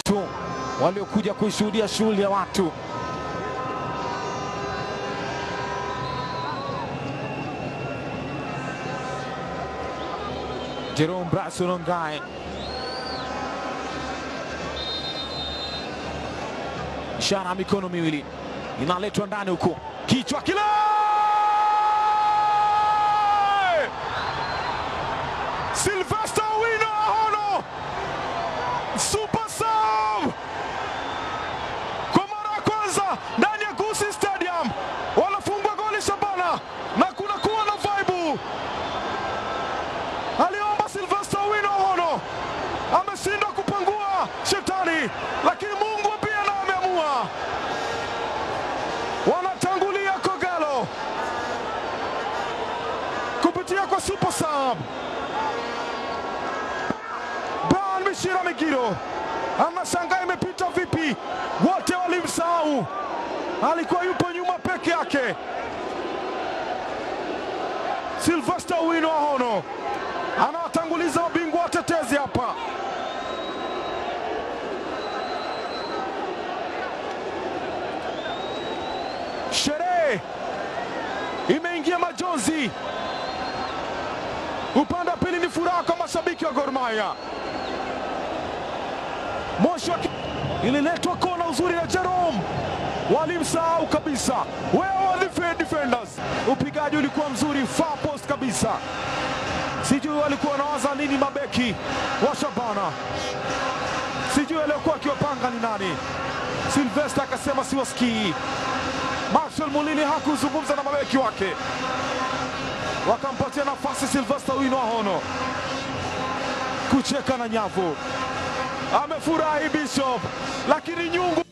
tu waliokuja kuishuhudia shughuli ya watu. Jerome Bryson Ongai, ishara mikono miwili inaletwa ndani huko, kichwa kile Sylvester Owino Ahono, super sub kwa mara ya kwanza ndani ya Gusii Stadium, wanafungwa goli Shabana na kuna kuwa na vibe. Aliomba Sylvester Owino Ahono, ameshindwa kupangua shetani, lakini Mungu pia na ameamua. Wanatangulia Kogalo kupitia kwa super sub. Brian Mishira Migiro anashangaa imepita vipi, wote walimsahau, alikuwa yupo nyuma peke yake. Sylvester Owino Ahono anawatanguliza mabingwa watetezi hapa. Sherehe imeingia majonzi, upande wa pili ni furaha kwa mashabiki wa Gor Mahia. Moshi ililetwa kona uzuri na Jerome, walimsahau kabisa. Where are the defenders? Upigaji ulikuwa mzuri, far post kabisa. Sijui walikuwa wanawaza nini mabeki wa Shabana, sijui alikuwa akiwapanga ni nani. Sylvester akasema siwasikii. Marshall Mulini hakuzungumza na mabeki wake, wakampatia nafasi Sylvester Owino Ahono kucheka na nyavu. Amefurahi Bishop, lakini nyungu